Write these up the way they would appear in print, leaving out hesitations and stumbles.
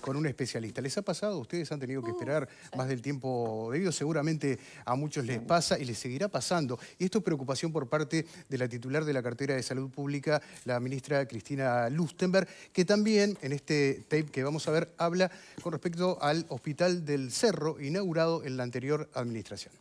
con un especialista. ¿Les ha pasado? ¿Ustedes han tenido que esperar más del tiempo debido? Seguramente a muchos les pasa y les seguirá pasando. Y esto es preocupación por parte de la titular de la cartera de Salud Pública, la ministra Cristina Lustberg, que también en este tape que vamos a ver habla con respecto al Hospital del Cerro, inaugurado en la anterior administración.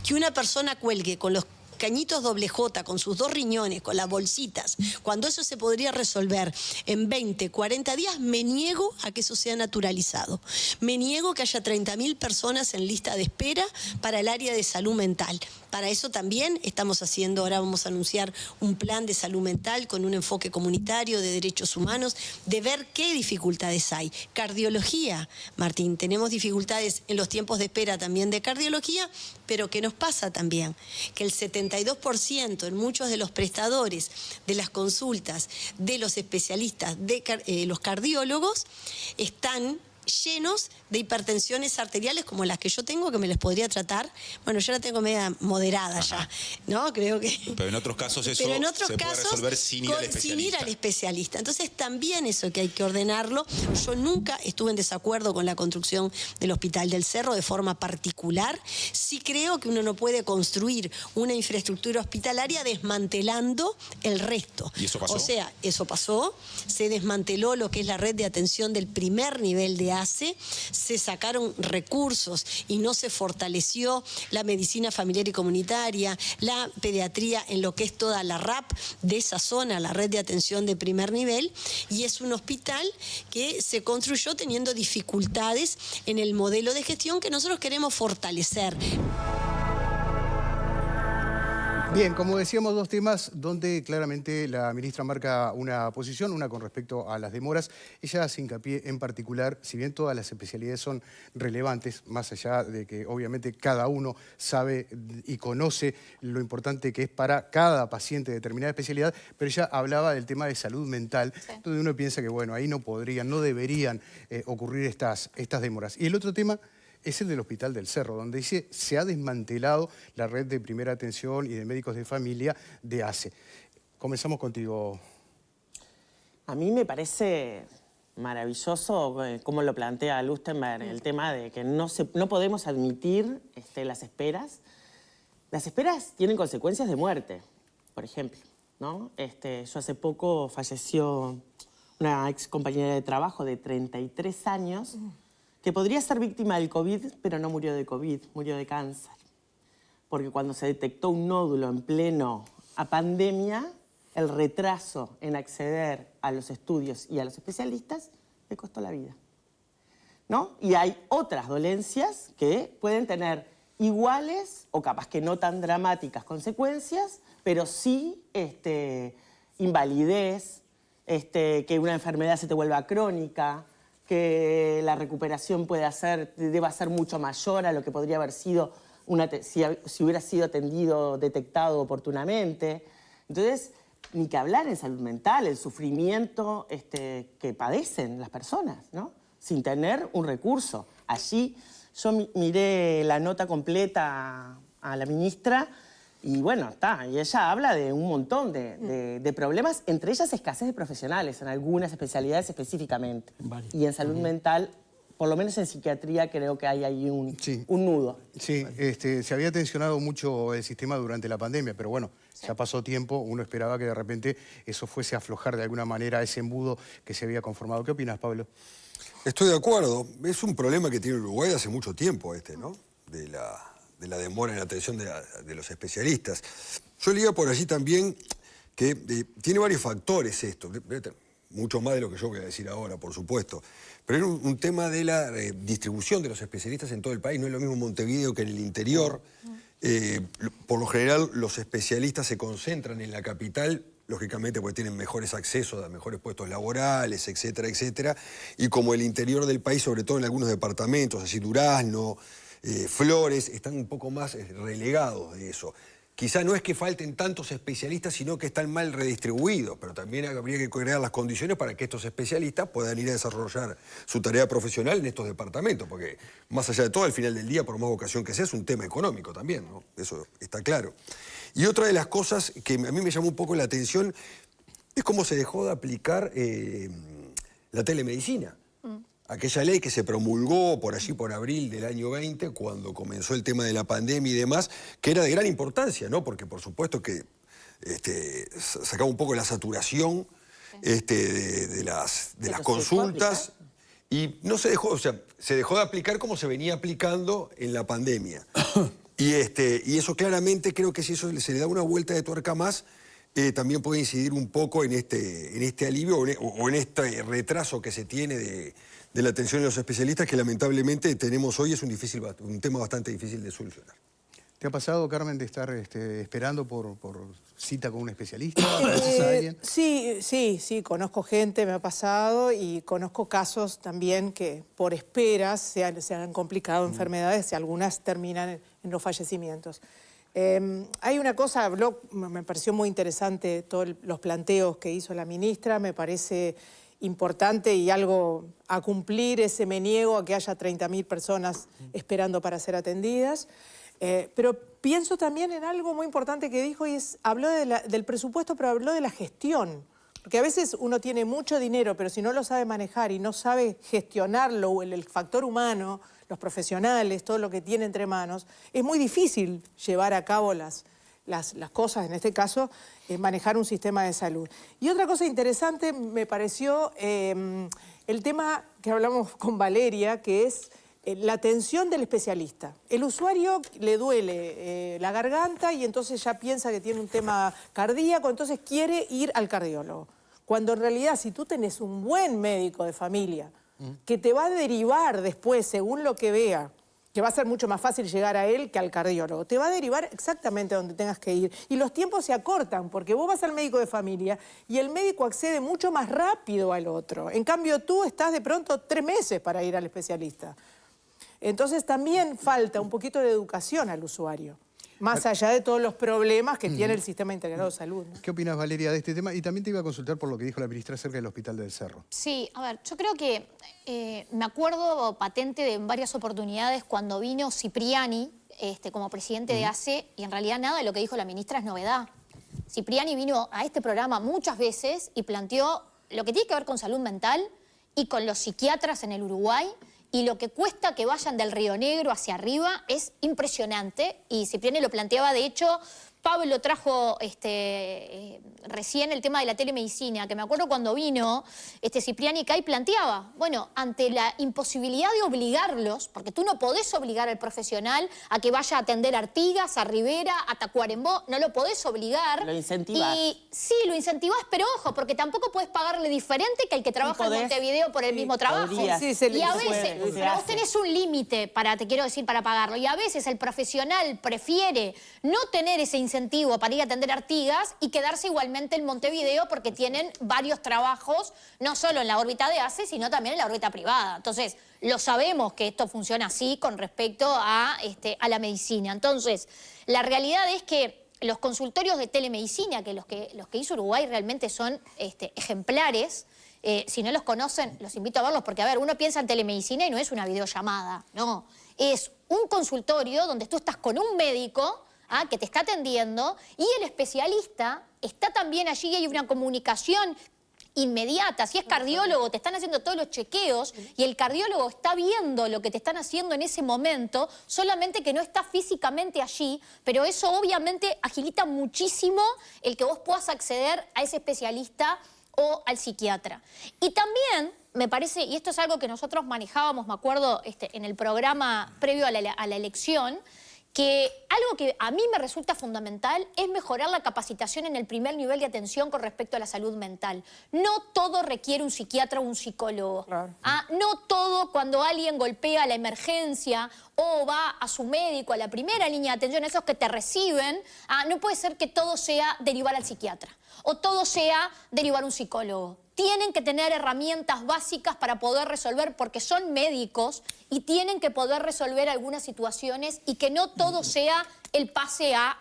Que una persona cuelgue con los cañitos doble J, con sus 2 riñones, con las bolsitas, cuando eso se podría resolver en 20, 40 días, me niego a que eso sea naturalizado. Me niego que haya 30.000 personas en lista de espera para el área de salud mental. Para eso también estamos haciendo, ahora vamos a anunciar un plan de salud mental con un enfoque comunitario de derechos humanos, de ver qué dificultades hay. Cardiología, Martín, tenemos dificultades en los tiempos de espera también de cardiología, pero ¿qué nos pasa también? Que el 72% en muchos de los prestadores de las consultas de los especialistas, de los cardiólogos, están llenos de hipertensiones arteriales como las que yo tengo, que me les podría tratar. Bueno, yo la tengo media moderada ya, ¿no? Creo que... Pero en otros casos eso puede resolver sin ir al especialista. Sin ir al especialista. Entonces también eso que hay que ordenarlo. Yo nunca estuve en desacuerdo con la construcción del Hospital del Cerro de forma particular. Sí creo que uno no puede construir una infraestructura hospitalaria desmantelando el resto. ¿Y eso pasó? O sea, eso pasó. Se desmanteló lo que es la red de atención del primer nivel de ACE, se sacaron recursos y no se fortaleció la medicina familiar y comunitaria, la pediatría en lo que es toda la RAP de esa zona, la red de atención de primer nivel, y es un hospital que se construyó teniendo dificultades en el modelo de gestión que nosotros queremos fortalecer. Bien, como decíamos, 2 temas donde claramente la ministra marca una posición, una con respecto a las demoras. Ella hace hincapié en particular, si bien todas las especialidades son relevantes, más allá de que obviamente cada uno sabe y conoce lo importante que es para cada paciente de determinada especialidad, pero ella hablaba del tema de salud mental, donde uno piensa que bueno, ahí no podrían, no deberían ocurrir estas demoras. Y el otro tema es el del Hospital del Cerro, donde dice se ha desmantelado la red de primera atención y de médicos de familia de ACE. Comenzamos contigo. A mí me parece maravilloso cómo lo plantea Lustberg, el tema de que no podemos admitir las esperas. Las esperas tienen consecuencias de muerte, por ejemplo, ¿no? Yo hace poco falleció una ex compañera de trabajo de 33 años, que podría ser víctima del COVID, pero no murió de COVID, murió de cáncer. Porque cuando se detectó un nódulo en pleno a pandemia, el retraso en acceder a los estudios y a los especialistas le costó la vida, ¿no? Y hay otras dolencias que pueden tener iguales, o capaz que no tan dramáticas consecuencias, pero sí invalidez, que una enfermedad se te vuelva crónica, que la recuperación deba ser mucho mayor a lo que podría haber sido si hubiera sido atendido, detectado oportunamente. Entonces, ni que hablar en salud mental, el sufrimiento que padecen las personas, ¿no? Sin tener un recurso. Allí yo miré la nota completa a la ministra y bueno, y ella habla de un montón de problemas, entre ellas escasez de profesionales en algunas especialidades específicamente. Y en salud mental, por lo menos en psiquiatría, creo que hay ahí un nudo. Sí, se había tensionado mucho el sistema durante la pandemia, pero bueno, ya pasó tiempo, uno esperaba que de repente eso fuese a aflojar de alguna manera ese embudo que se había conformado. ¿Qué opinas, Pablo? Estoy de acuerdo. Es un problema que tiene Uruguay hace mucho tiempo, ¿no? De la demora en la atención de los especialistas. Yo leía por allí también que tiene varios factores esto, mucho más de lo que yo voy a decir ahora, por supuesto, pero es un tema de la distribución de los especialistas en todo el país. No es lo mismo en Montevideo que en el interior. Por lo general, los especialistas se concentran en la capital, lógicamente porque tienen mejores accesos a mejores puestos laborales, etcétera, etcétera, y como el interior del país, sobre todo en algunos departamentos, así Durazno, Flores, están un poco más relegados de eso. Quizá no es que falten tantos especialistas, sino que están mal redistribuidos, pero también habría que crear las condiciones para que estos especialistas puedan ir a desarrollar su tarea profesional en estos departamentos, porque más allá de todo, al final del día, por más vocación que sea, es un tema económico también, ¿no? Eso está claro. Y otra de las cosas que a mí me llamó un poco la atención, es cómo se dejó de aplicar la telemedicina. Aquella ley que se promulgó por allí por abril del año 20, cuando comenzó el tema de la pandemia y demás, que era de gran importancia, ¿no? Porque por supuesto que sacaba un poco la saturación de las consultas y no se dejó, o sea, se dejó de aplicar como se venía aplicando en la pandemia. Y eso claramente creo que si eso se le da una vuelta de tuerca más, también puede incidir un poco en este alivio o en este retraso que se tiene de la atención de los especialistas, que lamentablemente tenemos hoy, es un tema bastante difícil de solucionar. ¿Te ha pasado, Carmen, de estar esperando por cita con un especialista? ¿Conoces a alguien? Sí, conozco gente, me ha pasado, y conozco casos también que por esperas se han complicado enfermedades y algunas terminan en los fallecimientos. Hay una cosa, me pareció muy interesante todos los planteos que hizo la ministra, me parece importante y algo a cumplir, ese me niego a que haya 30.000 personas esperando para ser atendidas. Pero pienso también en algo muy importante que dijo, y habló del presupuesto, pero habló de la gestión. Porque a veces uno tiene mucho dinero, pero si no lo sabe manejar y no sabe gestionarlo, el factor humano, los profesionales, todo lo que tiene entre manos, es muy difícil llevar a cabo las cosas, en este caso, manejar un sistema de salud. Y otra cosa interesante me pareció el tema que hablamos con Valeria, que es la atención del especialista. El usuario le duele la garganta y entonces ya piensa que tiene un tema cardíaco, entonces quiere ir al cardiólogo. Cuando en realidad, si tú tenés un buen médico de familia que te va a derivar después, según lo que vea, que va a ser mucho más fácil llegar a él que al cardiólogo, te va a derivar exactamente a donde tengas que ir. Y los tiempos se acortan, porque vos vas al médico de familia y el médico accede mucho más rápido al otro. En cambio, tú estás de pronto 3 meses para ir al especialista. Entonces también falta un poquito de educación al usuario, más allá de todos los problemas que tiene el Sistema Integrado de Salud, ¿no? ¿Qué opinas, Valeria, de este tema? Y también te iba a consultar por lo que dijo la ministra acerca del Hospital del Cerro. Sí, a ver, yo creo que me acuerdo patente de varias oportunidades cuando vino Cipriani como presidente de ACE, y en realidad nada de lo que dijo la ministra es novedad. Cipriani vino a este programa muchas veces y planteó lo que tiene que ver con salud mental y con los psiquiatras en el Uruguay. Y lo que cuesta que vayan del Río Negro hacia arriba es impresionante. Y Cipriani lo planteaba, de hecho, Pablo trajo recién el tema de la telemedicina, que me acuerdo cuando vino Cipriani Cay planteaba, bueno, ante la imposibilidad de obligarlos, porque tú no podés obligar al profesional a que vaya a atender a Artigas, a Rivera, a Tacuarembó, no lo podés obligar. Lo incentivás. Y sí, lo incentivás, pero ojo, porque tampoco podés pagarle diferente que al que trabaja en Montevideo por el mismo trabajo. Y a veces, vos tenés un límite para pagarlo, y a veces el profesional prefiere no tener ese incentivo para ir a atender a Artigas y quedarse igualmente en Montevideo porque tienen varios trabajos, no solo en la órbita de ACE, sino también en la órbita privada. Entonces, lo sabemos que esto funciona así con respecto a la medicina. Entonces, la realidad es que los consultorios de telemedicina, que los que hizo Uruguay realmente son ejemplares. Si no los conocen, los invito a verlos, porque, a ver, uno piensa en telemedicina y no es una videollamada, no. Es un consultorio donde tú estás con un médico que te está atendiendo y el especialista está también allí y hay una comunicación inmediata. Si es cardiólogo, te están haciendo todos los chequeos y el cardiólogo está viendo lo que te están haciendo en ese momento, solamente que no está físicamente allí, pero eso obviamente agilita muchísimo el que vos puedas acceder a ese especialista o al psiquiatra. Y también me parece, y esto es algo que nosotros manejábamos, me acuerdo, en el programa previo a la elección, que algo que a mí me resulta fundamental es mejorar la capacitación en el primer nivel de atención con respecto a la salud mental. No todo requiere un psiquiatra o un psicólogo. Claro. No todo, cuando alguien golpea la emergencia o va a su médico, a la primera línea de atención, esos que te reciben, no puede ser que todo sea derivar al psiquiatra o todo sea derivar a un psicólogo. Tienen que tener herramientas básicas para poder resolver, porque son médicos y tienen que poder resolver algunas situaciones y que no todo sea el pase A.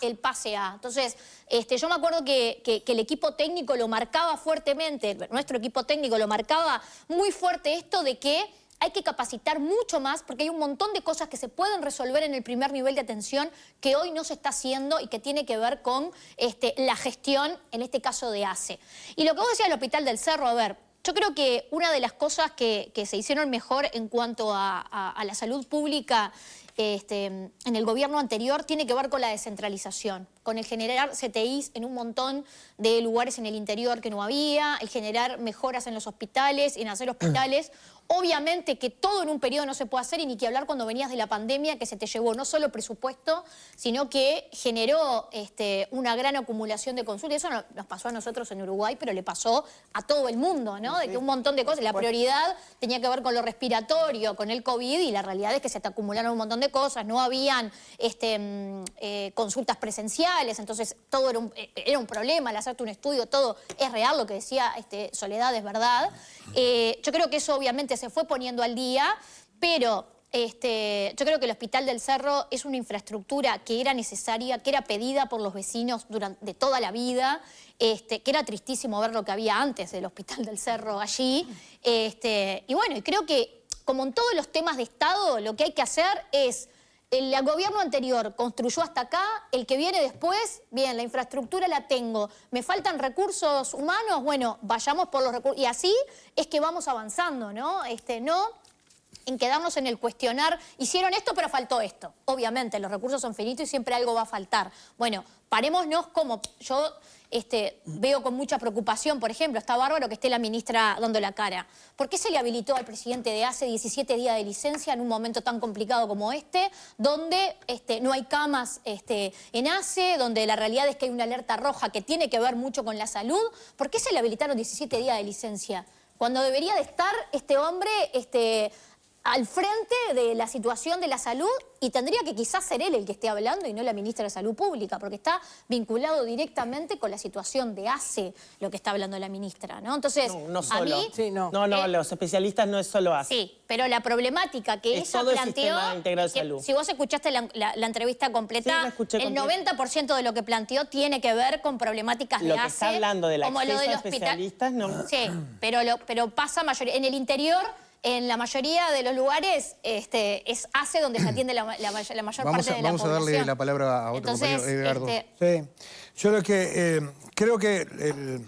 Entonces, yo me acuerdo que el equipo técnico lo marcaba fuertemente, nuestro equipo técnico lo marcaba muy fuerte esto de que hay que capacitar mucho más porque hay un montón de cosas que se pueden resolver en el primer nivel de atención que hoy no se está haciendo y que tiene que ver con la gestión, en este caso de ACE. Y lo que vos decías del Hospital del Cerro, a ver, yo creo que una de las cosas que se hicieron mejor en cuanto a la salud pública en el gobierno anterior tiene que ver con la descentralización, con el generar CTIs en un montón de lugares en el interior que no había, el generar mejoras en los hospitales, en hacer hospitales. Obviamente que todo en un periodo no se puede hacer y ni que hablar cuando venías de la pandemia que se te llevó no solo presupuesto, sino que generó una gran acumulación de consultas. Eso nos pasó a nosotros en Uruguay, pero le pasó a todo el mundo, ¿no? De que un montón de cosas, la prioridad tenía que ver con lo respiratorio, con el COVID, y la realidad es que se te acumularon un montón de cosas, no habían consultas presenciales, entonces todo era un problema, al hacerte un estudio, todo es real, lo que decía Soledad es verdad. Yo creo que eso obviamente se fue poniendo al día, pero yo creo que el Hospital del Cerro es una infraestructura que era necesaria, que era pedida por los vecinos de toda la vida, que era tristísimo ver lo que había antes del Hospital del Cerro allí. Y bueno, y creo que como en todos los temas de Estado, lo que hay que hacer es... El gobierno anterior construyó hasta acá, el que viene después, bien, la infraestructura la tengo, me faltan recursos humanos, bueno, vayamos por los recursos, y así es que vamos avanzando, ¿no? No en quedarnos en el cuestionar, hicieron esto pero faltó esto. Obviamente, los recursos son finitos y siempre algo va a faltar. Bueno, parémonos como yo... veo con mucha preocupación, por ejemplo, está bárbaro que esté la ministra dando la cara. ¿Por qué se le habilitó al presidente de ACE 17 días de licencia en un momento tan complicado como donde no hay camas en ACE, donde la realidad es que hay una alerta roja que tiene que ver mucho con la salud? ¿Por qué se le habilitaron 17 días de licencia? Cuando debería de estar este hombre al frente de la situación de la salud y tendría que quizás ser él el que esté hablando y no la ministra de Salud Pública, porque está vinculado directamente con la situación de ACE, lo que está hablando la ministra, ¿no? Entonces, no solo. A mí... Sí, no, los especialistas no es solo ACE. Sí, pero la problemática que ella planteó... El sistema integrado de salud. Si vos escuchaste la entrevista completa, sí, la escuché el 90% de lo que planteó tiene que ver con problemáticas de ACE. Lo que está hablando del acceso a especialistas, no. Sí, pero pasa mayoría... En el interior... En la mayoría de los lugares es ACE donde se atiende la mayor parte de la población. Vamos a darle la palabra a otro compañero, Edgardo. Sí, yo creo que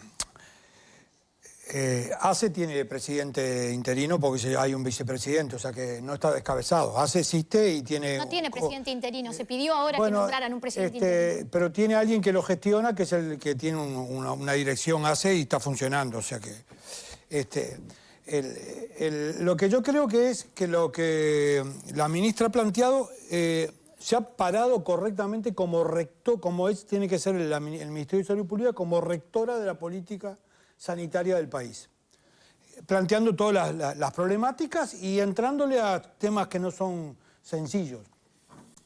ACE tiene presidente interino porque hay un vicepresidente, o sea que no está descabezado. ACE existe y tiene... No tiene presidente interino, se pidió ahora que nombraran un presidente interino. Pero tiene alguien que lo gestiona, que es el que tiene una dirección ACE y está funcionando, o sea que... lo que yo creo que es que lo que la ministra ha planteado se ha parado correctamente como rector, tiene que ser el Ministerio de Salud Pública como rectora de la política sanitaria del país, planteando todas las problemáticas y entrándole a temas que no son sencillos.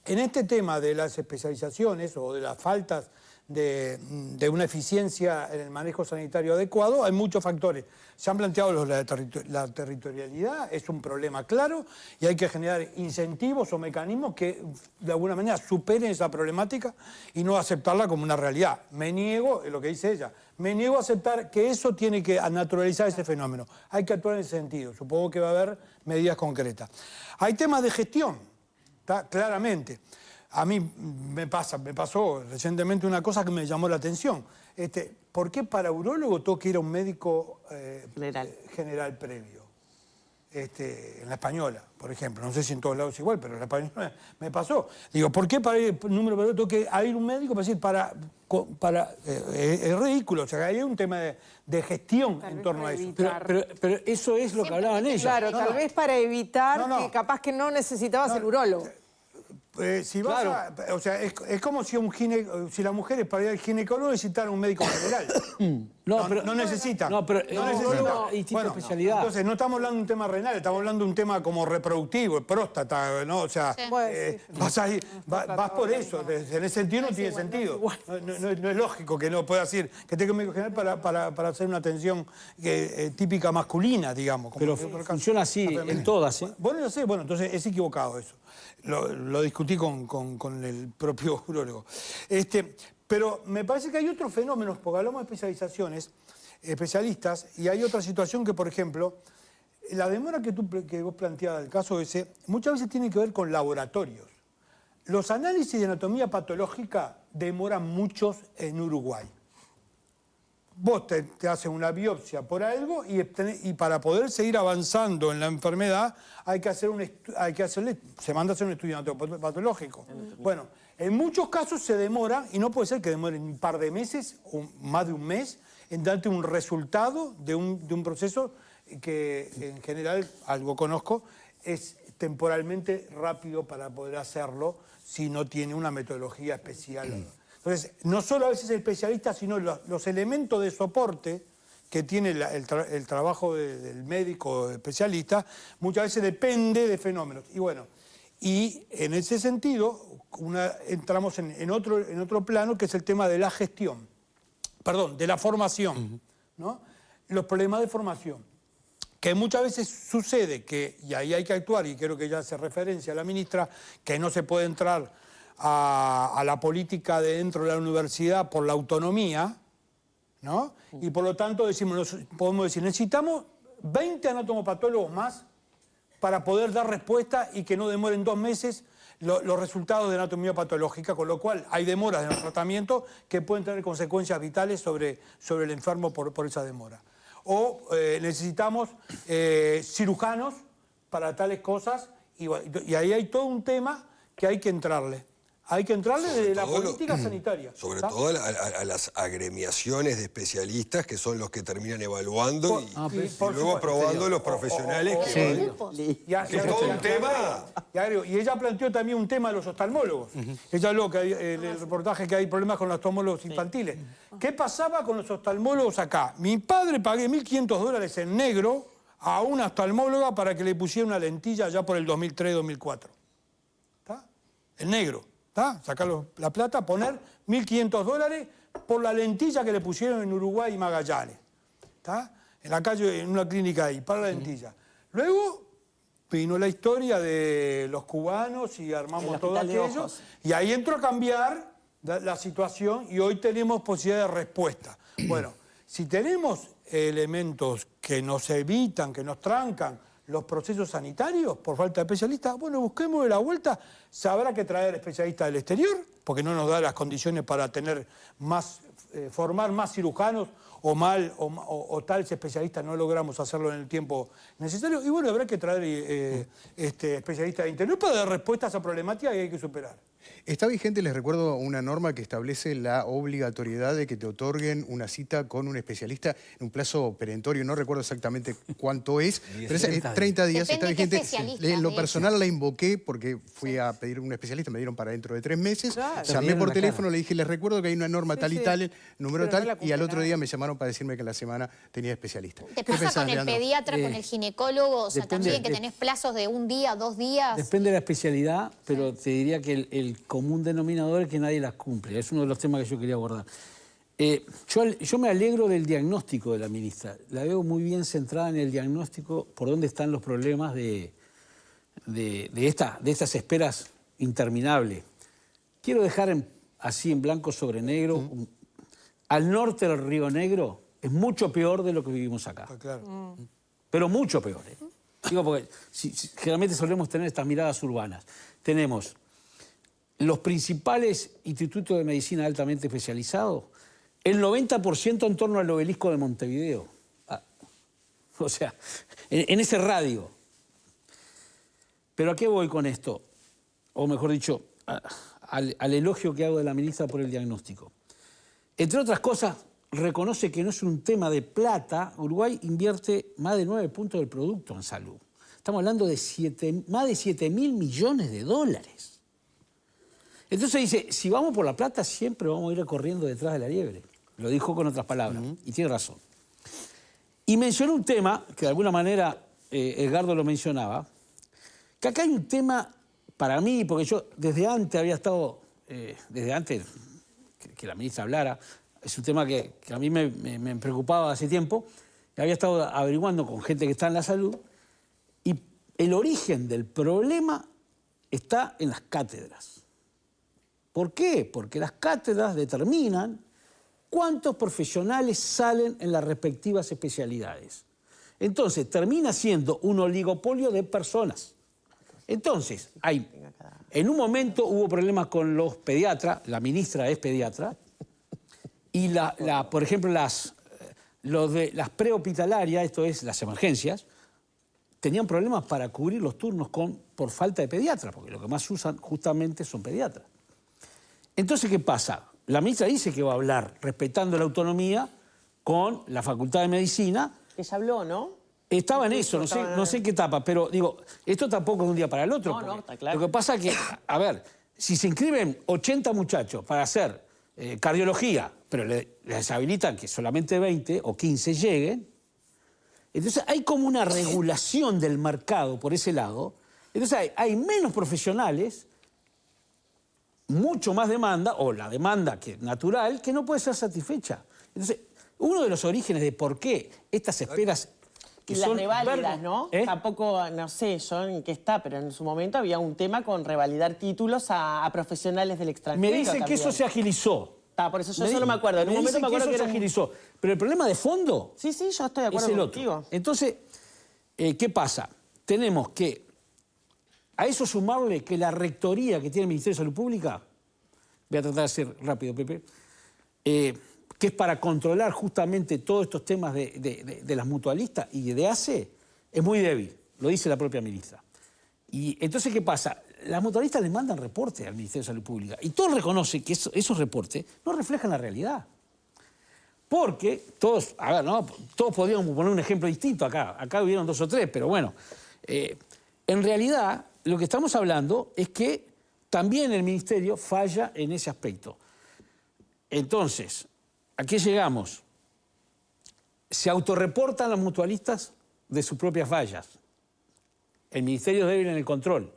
En este tema de las especializaciones o de las faltas de una eficiencia en el manejo sanitario adecuado, hay muchos factores. Se han planteado la territorialidad, es un problema claro, y hay que generar incentivos o mecanismos que de alguna manera superen esa problemática y no aceptarla como una realidad. Me niego, es lo que dice ella, me niego a aceptar que eso tiene que naturalizar ese fenómeno. Hay que actuar en ese sentido, supongo que va a haber medidas concretas. Hay temas de gestión, claramente. A mí me pasó recientemente una cosa que me llamó la atención. ¿Por qué para urólogo tengo que ir a un médico general previo? En la española, por ejemplo. No sé si en todos lados es igual, pero en la española me pasó. Digo, ¿por qué para ir número previo tengo que ir a un médico para decir es ridículo? O sea, hay un tema de gestión en torno a eso. Pero eso es lo que hablaban ellos. Claro, tal vez para evitar que capaz que no necesitabas el urólogo. Si vas o sea, es como si si las mujeres para ir al ginecólogo necesitaran un médico general. No necesitan. No, pero necesitan. Y tipo especialidad. Entonces, no estamos hablando de un tema renal, estamos hablando de un tema como reproductivo, próstata, ¿no? O sea, vas por eso. En ese sentido no tiene sentido. No es lógico que no puedas ir, que tenga un médico general para hacer una atención típica masculina, digamos. Pero funciona así en todas, ¿eh? Bueno, yo sé, entonces es equivocado eso. Lo discutí con el propio urólogo. Pero me parece que hay otros fenómenos, porque hablamos de especialistas, y hay otra situación que, por ejemplo, la demora que vos planteabas del caso ese, muchas veces tiene que ver con laboratorios. Los análisis de anatomía patológica demoran muchos en Uruguay. Vos te hacen una biopsia por algo y para poder seguir avanzando en la enfermedad se manda a hacer un estudio patológico. Bueno, en muchos casos se demora, y no puede ser que demore un par de meses o más de un mes, en darte un resultado de un proceso que en general, algo conozco, es temporalmente rápido para poder hacerlo si no tiene una metodología especial. Entonces, no solo a veces el especialista, sino los elementos de soporte que tiene el trabajo del médico especialista, muchas veces depende de fenómenos. Y bueno, y en ese sentido, entramos en otro plano, que es el tema de la gestión, perdón, de la formación, ¿no? Los problemas de formación, que muchas veces sucede que, y ahí hay que actuar, y creo que ya hace referencia a la ministra, que no se puede entrar a la política de dentro de la universidad por la autonomía, ¿no? Y por lo tanto podemos decir, necesitamos 20 anatomopatólogos más para poder dar respuesta y que no demoren 2 meses los resultados de anatomía patológica, con lo cual hay demoras en el tratamiento que pueden tener consecuencias vitales sobre el enfermo por esa demora. O necesitamos cirujanos para tales cosas, y ahí hay todo un tema que hay que entrarle. Hay que entrarle desde la política sanitaria. Sobre todo a las agremiaciones de especialistas, que son los que terminan evaluando y luego aprobando los profesionales que van. Es todo un tema. Y ella planteó también un tema de los oftalmólogos. Ella habló que el reportaje que hay problemas con los oftalmólogos infantiles. ¿Qué pasaba con los oftalmólogos acá? Mi padre pagué $1.500 en negro a una oftalmóloga para que le pusiera una lentilla ya por el 2003-2004. ¿Está? En negro. Sacar la plata, poner $1.500 por la lentilla que le pusieron en Uruguay y Magallanes. ¿Está? En la calle, en una clínica ahí, para la lentilla. Luego vino la historia de los cubanos y armamos todo aquello. Y ahí entró a cambiar la situación y hoy tenemos posibilidad de respuesta. Bueno, si tenemos elementos que nos evitan, que nos trancan los procesos sanitarios por falta de especialistas, bueno, busquemos de la vuelta. Se habrá que traer especialistas del exterior, porque no nos da las condiciones para tener formar más cirujanos o tales especialistas, no logramos hacerlo en el tiempo necesario. Y bueno, habrá que traer especialistas de interior para dar respuesta a esa problemática que hay que superar. Está vigente, les recuerdo, una norma que establece la obligatoriedad de que te otorguen una cita con un especialista en un plazo perentorio. No recuerdo exactamente cuánto es, pero es 30 días. Está vigente. En lo personal la invoqué porque fui a pedir un especialista, me dieron para dentro de 3 meses. Claro. Llamé por teléfono, le dije, les recuerdo que hay una norma tal y tal, número tal, y al otro día me llamaron para decirme que la semana tenía especialista. ¿Te pasa con el pediatra, con el ginecólogo? O sea, también que tenés plazos de 1 día, 2 días. Depende de la especialidad, pero te diría que el común denominador es que nadie las cumple. Es uno de los temas que yo quería abordar. Yo me alegro del diagnóstico de la ministra. La veo muy bien centrada en el diagnóstico por dónde están los problemas de estas esperas interminables. Quiero dejar así en blanco sobre negro. Al norte del Río Negro es mucho peor de lo que vivimos acá. Claro. Pero mucho peor. Digo, porque generalmente solemos tener estas miradas urbanas. Tenemos los principales institutos de medicina altamente especializados, el 90% en torno al obelisco de Montevideo. O sea, en ese radio. ¿Pero a qué voy con esto? O mejor dicho, al elogio que hago de la ministra por el diagnóstico. Entre otras cosas, reconoce que no es un tema de plata. Uruguay invierte más de 9 puntos del producto en salud. Estamos hablando de más de 7.000 millones de dólares. Entonces dice, si vamos por la plata, siempre vamos a ir corriendo detrás de la liebre. Lo dijo con otras palabras, y tiene razón. Y mencionó un tema, que de alguna manera Edgardo lo mencionaba, que acá hay un tema para mí, porque yo desde antes había estado, desde antes que la ministra hablara, es un tema que a mí me preocupaba hace tiempo, había estado averiguando con gente que está en la salud, y el origen del problema está en las cátedras. ¿Por qué? Porque las cátedras determinan cuántos profesionales salen en las respectivas especialidades. Entonces, termina siendo un oligopolio de personas. Entonces, en un momento hubo problemas con los pediatras, la ministra es pediatra, y por ejemplo, las prehospitalarias, esto es, las emergencias, tenían problemas para cubrir los turnos por falta de pediatras, porque lo que más usan justamente son pediatras. Entonces, ¿qué pasa? La ministra dice que va a hablar, respetando la autonomía, con la Facultad de Medicina. Que ya habló, ¿no? Estaba en eso, no sé en qué etapa, pero digo, esto tampoco es de un día para el otro. No, está claro. Lo que pasa es que, a ver, si se inscriben 80 muchachos para hacer cardiología, pero les habilitan que solamente 20 o 15 lleguen, entonces hay como una regulación del mercado por ese lado. Entonces hay menos profesionales, mucho más demanda, o la demanda natural, que no puede ser satisfecha. Entonces, uno de los orígenes de por qué estas esperas... Y las reválidas, ¿no? Tampoco, no sé yo en qué está, pero en su momento había un tema con revalidar títulos a profesionales del extranjero. Me dicen que eso se agilizó. Por eso yo solo me acuerdo. En un momento me acuerdo que eso se agilizó. Pero el problema de fondo... Sí, yo estoy de acuerdo contigo. Entonces, ¿qué pasa? Tenemos que a eso sumarle que la rectoría que tiene el Ministerio de Salud Pública, voy a tratar de ser rápido, Pepe, que es para controlar justamente todos estos temas de las mutualistas y de ACE, es muy débil, lo dice la propia ministra. Y entonces, ¿qué pasa? Las mutualistas les mandan reportes al Ministerio de Salud Pública y todos reconocen que esos reportes no reflejan la realidad. Porque todos, a ver, ¿no? Todos podríamos poner un ejemplo distinto acá. Acá hubieron 2 o 3, pero bueno. En realidad, lo que estamos hablando es que también el Ministerio falla en ese aspecto. Entonces, ¿a qué llegamos? Se autorreportan las mutualistas de sus propias fallas. El Ministerio es débil en el control.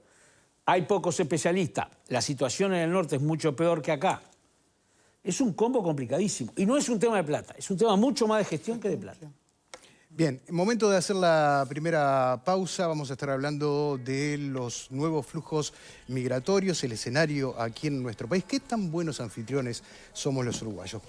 Hay pocos especialistas. La situación en el norte es mucho peor que acá. Es un combo complicadísimo. Y no es un tema de plata, es un tema mucho más de gestión que de plata. Bien, momento de hacer la primera pausa. Vamos a estar hablando de los nuevos flujos migratorios, el escenario aquí en nuestro país. ¿Qué tan buenos anfitriones somos los uruguayos?